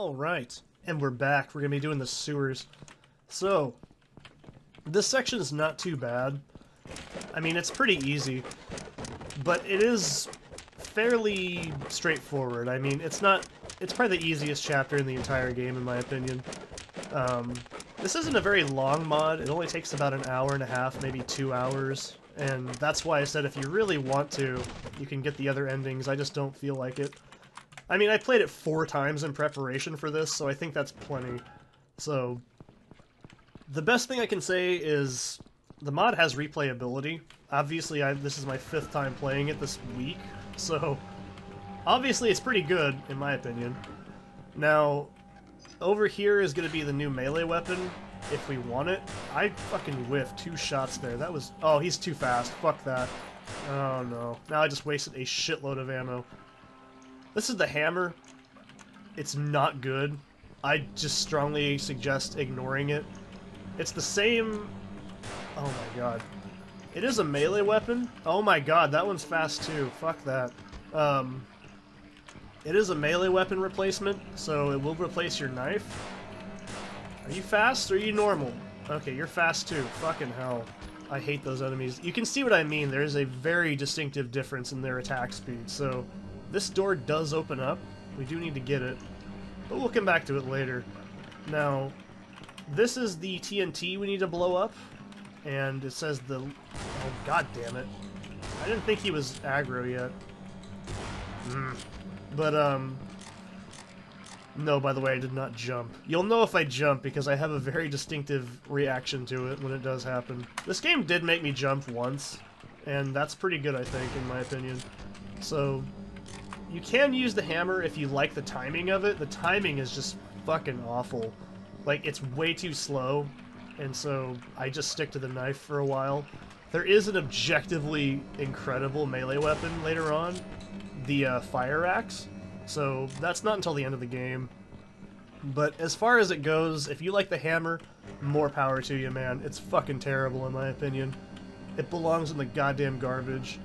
Alright, and we're back. We're going to be doing the sewers. So, this section is not too bad. I mean, it's pretty easy, but it is fairly straightforward. I mean, it's probably the easiest chapter in the entire game, in my opinion. This isn't a very long mod. It only takes about an hour and a half, maybe 2 hours. And that's why I said if you really want to, you can get the other endings. I just don't feel like it. I mean, I played it 4 times in preparation for this, so I think that's plenty. So, the best thing I can say is the mod has replayability. Obviously, this is my 5th time playing it this week, so obviously it's pretty good, in my opinion. Now, over here is going to be the new melee weapon, if we want it. I fucking whiffed 2 shots there. That was... Oh, he's too fast. Fuck that. Oh, no. Now I just wasted a shitload of ammo. This is the hammer. It's not good. I just strongly suggest ignoring it. It's the same... Oh my god. It is a melee weapon? Oh my god, that one's fast too. Fuck that. It is a melee weapon replacement, so it will replace your knife. Are you fast or are you normal? Okay, you're fast too. Fucking hell. I hate those enemies. You can see what I mean. There is a very distinctive difference in their attack speed, so... This door does open up. We do need to get it. But we'll come back to it later. Now, this is the TNT we need to blow up. And it says the... Oh, god damn it. I didn't think he was aggro yet. But, no, by the way, I did not jump. You'll know if I jump because I have a very distinctive reaction to it when it does happen. This game did make me jump once. And that's pretty good, I think, in my opinion. So... You can use the hammer if you like the timing of it. The timing is just fucking awful. Like, it's way too slow, and so I just stick to the knife for a while. There is an objectively incredible melee weapon later on, the fire axe, so that's not until the end of the game. But as far as it goes, if you like the hammer, more power to you, man. It's fucking terrible in my opinion. It belongs in the goddamn garbage.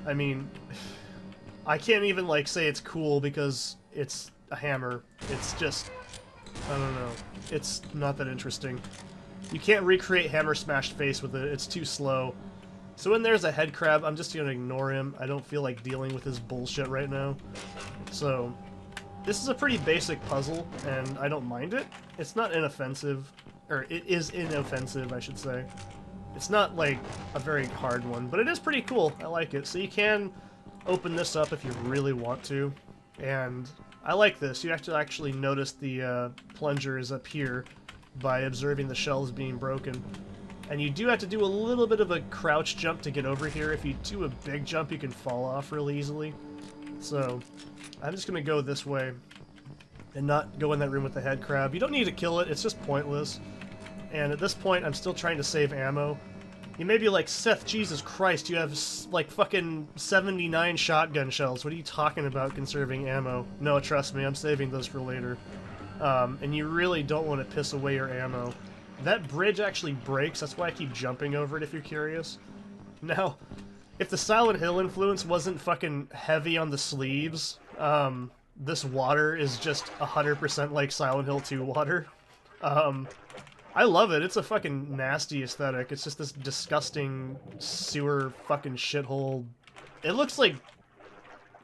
I mean... I can't even, like, say it's cool because it's a hammer. It's just... I don't know. It's not that interesting. You can't recreate hammer smashed face with it. It's too slow. So when there's a head crab, I'm just gonna ignore him. I don't feel like dealing with his bullshit right now. So, this is a pretty basic puzzle, and I don't mind it. It's not inoffensive. Or, it is inoffensive, I should say. It's not, like, a very hard one, but it is pretty cool. I like it. So you can... open this up if you really want to, and I like this. You have to actually notice the plunger is up here by observing the shells being broken. And you do have to do a little bit of a crouch jump to get over here. If you do a big jump, you can fall off really easily. So, I'm just going to go this way and not go in that room with the head crab. You don't need to kill it, it's just pointless. And at this point, I'm still trying to save ammo. You may be like, Seth, Jesus Christ, you have, like, fucking 79 shotgun shells. What are you talking about conserving ammo? No, trust me, I'm saving those for later. And you really don't want to piss away your ammo. That bridge actually breaks, that's why I keep jumping over it if you're curious. Now, if the Silent Hill influence wasn't fucking heavy on the sleeves, this water is just 100% like Silent Hill 2 water. I love it. It's a fucking nasty aesthetic. It's just this disgusting sewer fucking shithole. It looks like,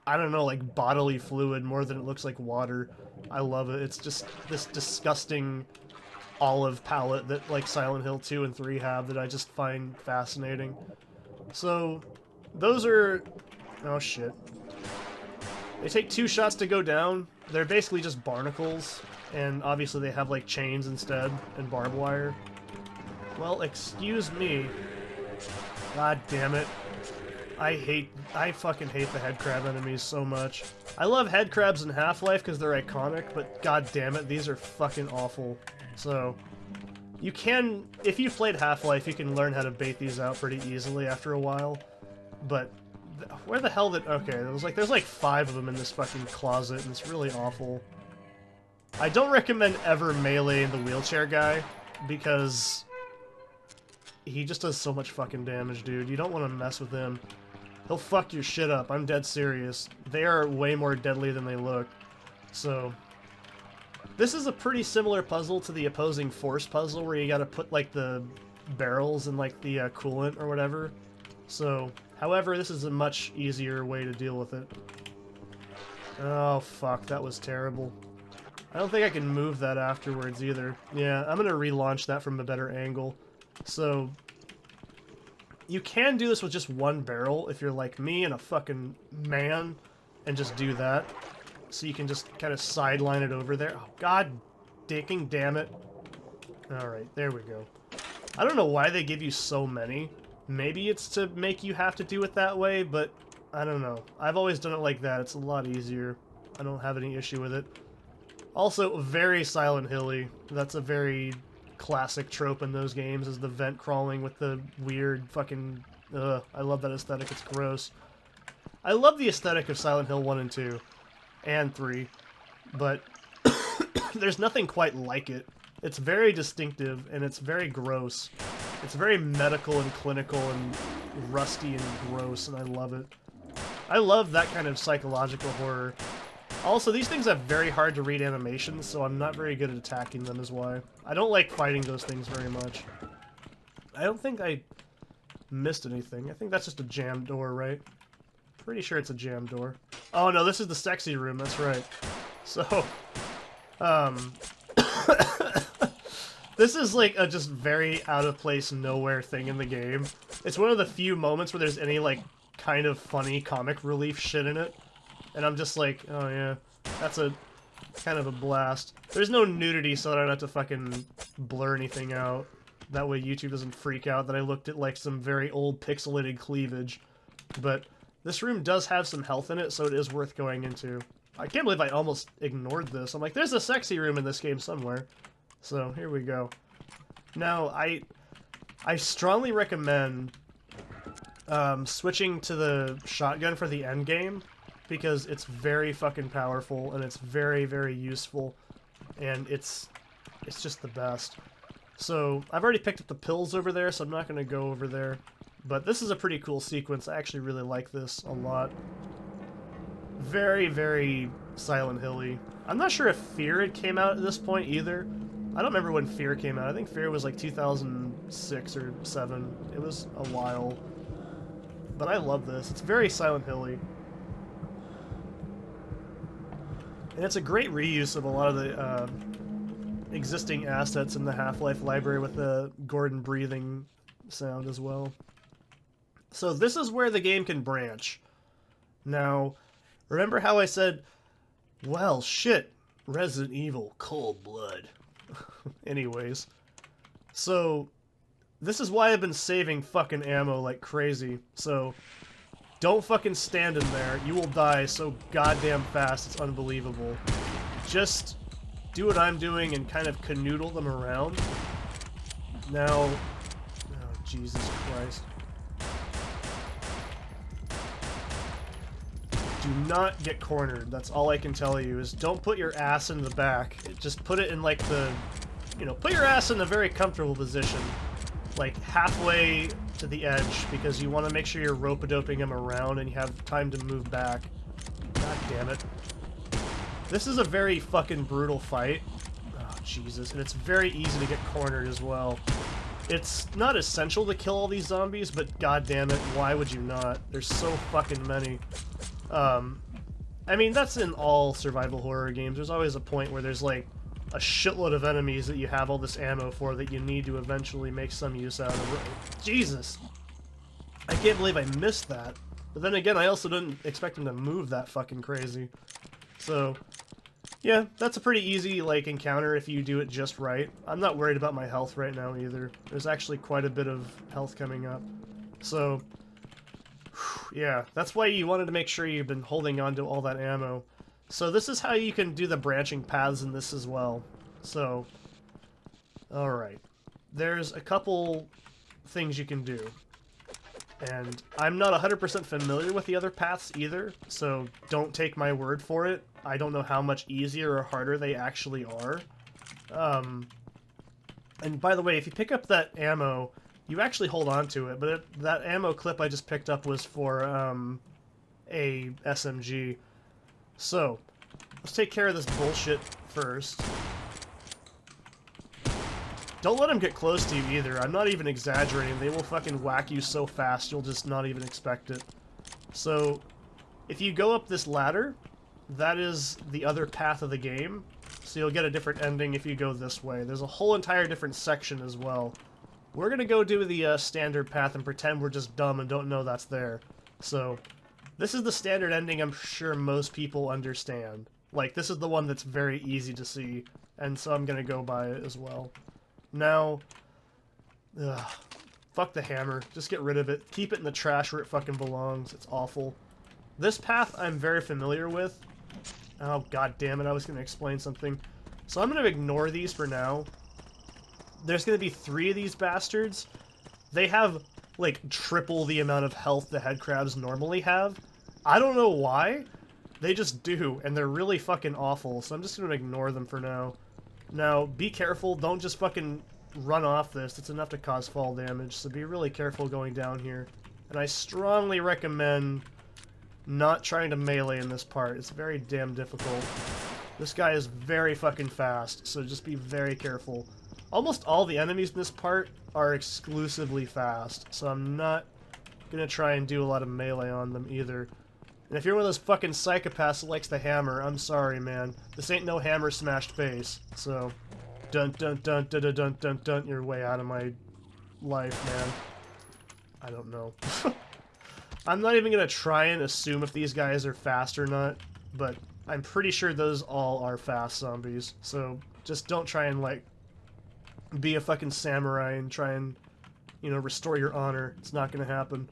I don't know, like bodily fluid more than it looks like water. I love it. It's just this disgusting olive palette that like Silent Hill 2 and 3 have that I just find fascinating. So, those are... Oh shit. They take 2 shots to go down. They're basically just barnacles. And obviously they have like chains instead and barbed wire. Well, excuse me. God damn it. I fucking hate the head crab enemies so much. I love head crabs in Half-Life because they're iconic, but god damn it, these are fucking awful. So, you can, if you've played Half-Life, you can learn how to bait these out pretty easily after a while. But, where the hell did, okay, there's like 5 of them in this fucking closet, and it's really awful. I don't recommend ever meleeing the wheelchair guy, because he just does so much fucking damage, dude. You don't want to mess with him. He'll fuck your shit up. I'm dead serious. They are way more deadly than they look. So, This is a pretty similar puzzle to the opposing force puzzle where you gotta put like the barrels in like the coolant or whatever. So, however, this is a much easier way to deal with it. Oh fuck, that was terrible. I don't think I can move that afterwards either. Yeah, I'm gonna relaunch that from a better angle. So, you can do this with just one barrel if you're like me and a fucking man and just do that. So you can just kind of sideline it over there. Oh, god dicking damn it. Alright, there we go. I don't know why they give you so many. Maybe it's to make you have to do it that way, but I don't know. I've always done it like that. It's a lot easier. I don't have any issue with it. Also, very Silent Hill-y. That's a very classic trope in those games, is the vent crawling with the weird fucking... Ugh, I love that aesthetic. It's gross. I love the aesthetic of Silent Hill 1 and 2. And 3. But there's nothing quite like it. It's very distinctive, and it's very gross. It's very medical and clinical and rusty and gross, and I love it. I love that kind of psychological horror. Also, these things have very hard to read animations, so I'm not very good at attacking them is why. I don't like fighting those things very much. I don't think I missed anything. I think that's just a jammed door, right? Pretty sure it's a jammed door. Oh no, this is the sexy room, that's right. So, this is like a just very out of place, nowhere thing in the game. It's one of the few moments where there's any like kind of funny comic relief shit in it. And I'm just like, oh yeah, that's a kind of a blast. There's no nudity, so I don't have to fucking blur anything out. That way YouTube doesn't freak out that I looked at like some very old pixelated cleavage. But this room does have some health in it, so it is worth going into. I can't believe I almost ignored this. I'm like, there's a sexy room in this game somewhere. So, here we go. Now, I strongly recommend switching to the shotgun for the end game, because it's very fucking powerful, and it's very, very useful, and it's just the best. So, I've already picked up the pills over there, so I'm not going to go over there. But this is a pretty cool sequence. I actually really like this a lot. Very, very Silent Hill-y. I'm not sure if Fear had came out at this point either. I don't remember when Fear came out. I think Fear was like 2006 or 7. It was a while. But I love this. It's very Silent Hill-y. And it's a great reuse of a lot of the existing assets in the Half-Life library with the Gordon breathing sound as well. So this is where the game can branch. Now, remember how I said, well, shit, Resident Evil, Cold Blood. Anyways, so this is why I've been saving fucking ammo like crazy. So don't fucking stand in there. You will die so goddamn fast, it's unbelievable. Just do what I'm doing and kind of canoodle them around. Now, oh Jesus Christ. Do not get cornered. That's all I can tell you, is don't put your ass in the back. Just put it in like the, you know, put your ass in a very comfortable position. Like halfway to the edge, because you want to make sure you're rope-a-doping him around and you have time to move back. God damn it. This is a very fucking brutal fight. Oh, Jesus. And it's very easy to get cornered as well. It's not essential to kill all these zombies, but god damn it, why would you not? There's so fucking many. I mean, that's in all survival horror games. There's always a point where there's like a shitload of enemies that you have all this ammo for that you need to eventually make some use out of. Jesus! I can't believe I missed that. But then again, I also didn't expect him to move that fucking crazy. So, yeah, that's a pretty easy, like, encounter if you do it just right. I'm not worried about my health right now either. There's actually quite a bit of health coming up. So, yeah, that's why you wanted to make sure you've been holding on to all that ammo. So this is how you can do the branching paths in this as well. So, alright. There's a couple things you can do. And I'm not 100% familiar with the other paths either, so don't take my word for it. I don't know how much easier or harder they actually are. And by the way, if you pick up that ammo, you actually hold on to it, but that ammo clip I just picked up was for a SMG. So, let's take care of this bullshit first. Don't let them get close to you either. I'm not even exaggerating. They will fucking whack you so fast you'll just not even expect it. So, if you go up this ladder, that is the other path of the game. So you'll get a different ending if you go this way. There's a whole entire different section as well. We're gonna go do the standard path and pretend we're just dumb and don't know that's there. So, this is the standard ending I'm sure most people understand. Like, this is the one that's very easy to see, and so I'm gonna go by it as well. Now, fuck the hammer. Just get rid of it. Keep it in the trash where it fucking belongs. It's awful. This path I'm very familiar with. Oh, god damn it, I was gonna explain something. So I'm gonna ignore these for now. There's gonna be 3 of these bastards. They have, like, triple the amount of health the headcrabs normally have. I don't know why. They just do, and they're really fucking awful, so I'm just gonna ignore them for now. Now, be careful, don't just fucking run off this. It's enough to cause fall damage, so be really careful going down here. And I strongly recommend not trying to melee in this part. It's very damn difficult. This guy is very fucking fast, so just be very careful. Almost all the enemies in this part are exclusively fast, so I'm not gonna try and do a lot of melee on them either. And if you're one of those fucking psychopaths that likes the hammer, I'm sorry, man. This ain't no hammer smashed face, so dun dun dun dun dun dun dun dun your way out of my life, man. I don't know. I'm not even gonna try and assume if these guys are fast or not, but I'm pretty sure those all are fast zombies, so just don't try and, like, be a fucking samurai and try and, you know, restore your honor. It's not gonna happen.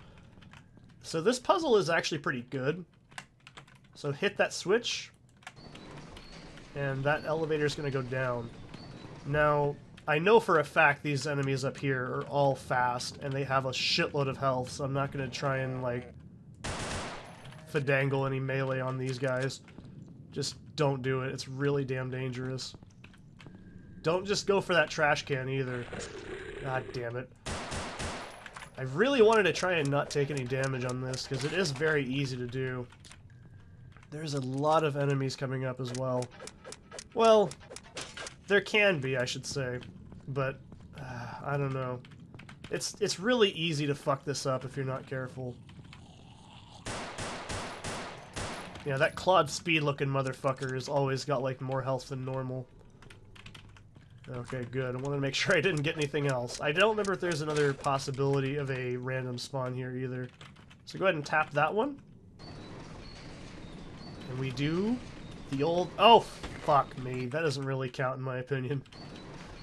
So this puzzle is actually pretty good. So hit that switch, and that elevator's gonna go down. Now, I know for a fact these enemies up here are all fast, and they have a shitload of health, so I'm not gonna try and, like, fadangle any melee on these guys. Just don't do it. It's really damn dangerous. Don't just go for that trash can either. God damn it. I really wanted to try and not take any damage on this, because it is very easy to do. There's a lot of enemies coming up as well. Well, there can be, I should say, but I don't know. It's really easy to fuck this up if you're not careful. Yeah, that Claude Speed looking motherfucker has always got, like, more health than normal. Okay, good. I wanted to make sure I didn't get anything else. I don't remember if there's another possibility of a random spawn here either. So go ahead and tap that one. And we do the old... Oh, fuck me. That doesn't really count in my opinion.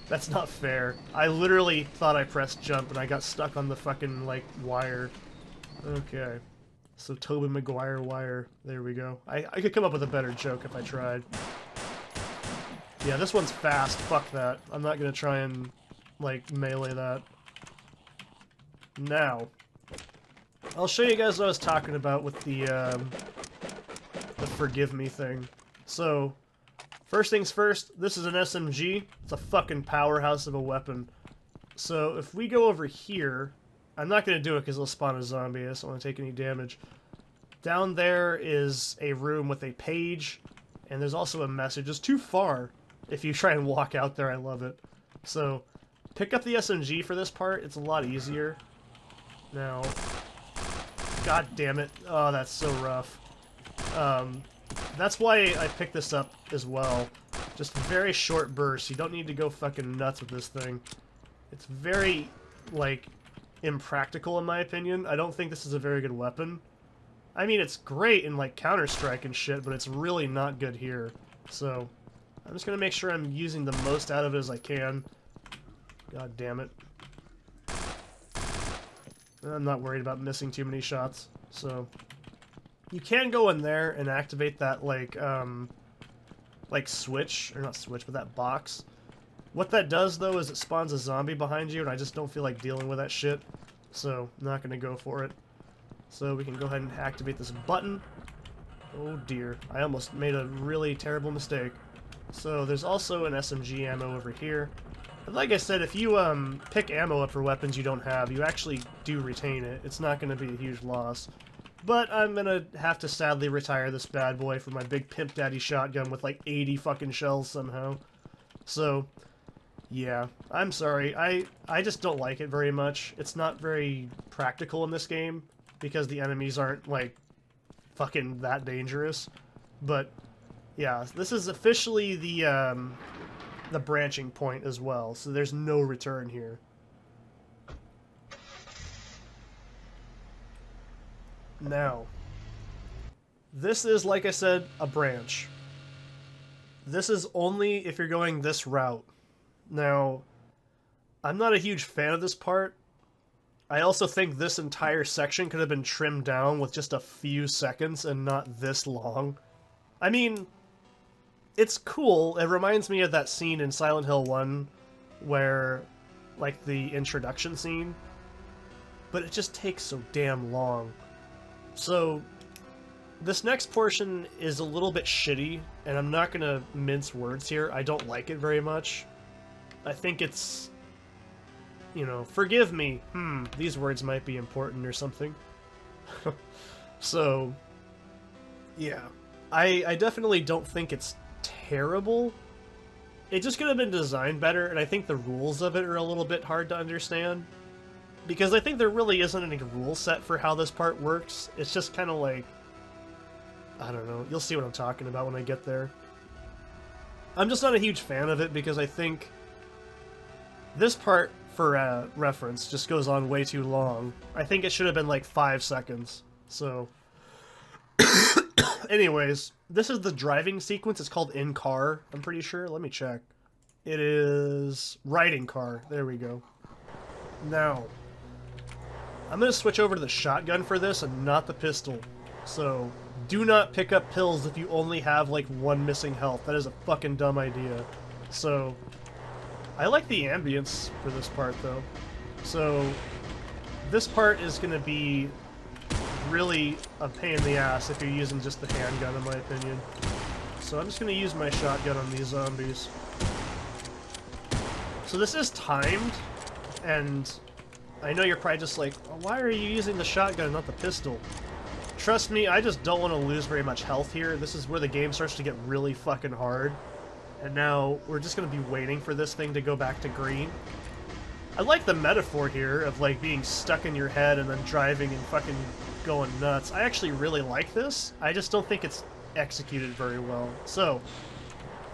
That's not fair. I literally thought I pressed jump and I got stuck on the fucking, like, wire. Okay. So Tobey Maguire wire. There we go. I could come up with a better joke if I tried. Yeah, this one's fast. Fuck that. I'm not gonna try and, like, melee that. Now, I'll show you guys what I was talking about with the forgive me thing. So, first things first, this is an SMG. It's a fucking powerhouse of a weapon. So, if we go over here, I'm not gonna do it because it'll spawn a zombie. I just don't want to take any damage. Down there is a room with a page, and there's also a message. It's too far. If you try and walk out there, I love it. So, pick up the SMG for this part. It's a lot easier. Now, god damn it. Oh, that's so rough. That's why I picked this up as well. Just very short bursts. You don't need to go fucking nuts with this thing. It's very, like, impractical in my opinion. I don't think this is a very good weapon. I mean, it's great in, like, Counter-Strike and shit, but it's really not good here. So, I'm just gonna make sure I'm using the most out of it as I can. God damn it. I'm not worried about missing too many shots, so... You can go in there and activate that, like switch, or not switch, but that box. What that does, though, is it spawns a zombie behind you, and I just don't feel like dealing with that shit. So, I'm not gonna go for it. So, we can go ahead and activate this button. Oh dear, I almost made a really terrible mistake. So there's also an SMG ammo over here. But like I said, if you pick ammo up for weapons you don't have, you actually do retain it. It's not going to be a huge loss. But I'm going to have to sadly retire this bad boy for my big Pimp Daddy shotgun with like 80 fucking shells somehow. So Yeah, I'm sorry. I just don't like it very much. It's not very practical in this game because the enemies aren't, like, fucking that dangerous. But, yeah, this is officially the branching point as well, so there's no return here. Now, this is, like I said, a branch. This is only if you're going this route. Now, I'm not a huge fan of this part. I also think this entire section could have been trimmed down with just a few seconds and not this long. I mean, it's cool. It reminds me of that scene in Silent Hill 1 where, like, the introduction scene. But it just takes so damn long. So, this next portion is a little bit shitty, and I'm not gonna mince words here. I don't like it very much. I think it's, you know, forgive me. These words might be important or something. So, yeah. I definitely don't think it's terrible. It just could have been designed better, and I think the rules of it are a little bit hard to understand. Because I think there really isn't any rule set for how this part works. It's just kind of like, I don't know. You'll see what I'm talking about when I get there. I'm just not a huge fan of it because I think this part, for reference, just goes on way too long. I think it should have been like 5 seconds. So, anyways, this is the driving sequence. It's called In Car, I'm pretty sure. Let me check. It is Riding Car. There we go. Now, I'm going to switch over to the shotgun for this and not the pistol. So, do not pick up pills if you only have like 1 missing health. That is a fucking dumb idea. So, I like the ambience for this part though. So, this part is going to be really a pain in the ass if you're using just the handgun, in my opinion. So I'm just going to use my shotgun on these zombies. So this is timed, and I know you're probably just like, why are you using the shotgun and not the pistol? Trust me, I just don't want to lose very much health here. This is where the game starts to get really fucking hard. And now we're just going to be waiting for this thing to go back to green. I like the metaphor here of like being stuck in your head and then driving and fucking going nuts. I actually really like this. I just don't think it's executed very well. So,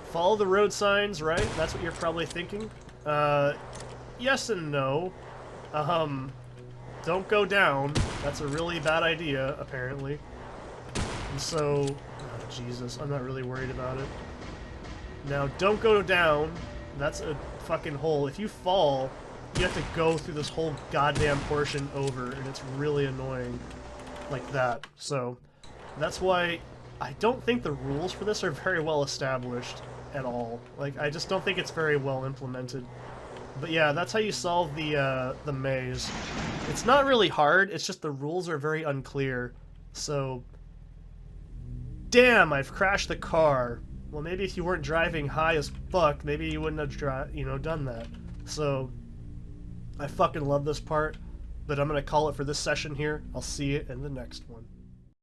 follow the road signs, right? That's what you're probably thinking. Yes and no. Don't go down. That's a really bad idea, apparently. And so, oh, Jesus, I'm not really worried about it. Now, don't go down. That's a fucking hole. If you fall, you have to go through this whole goddamn portion over, and it's really annoying like that. So, that's why I don't think the rules for this are very well established at all. Like, I just don't think it's very well implemented. But yeah, that's how you solve the maze. It's not really hard, it's just the rules are very unclear. So, damn, I've crashed the car. Well, maybe if you weren't driving high as fuck, maybe you wouldn't have done that. So, I fucking love this part, but I'm gonna call it for this session here. I'll see you in the next one.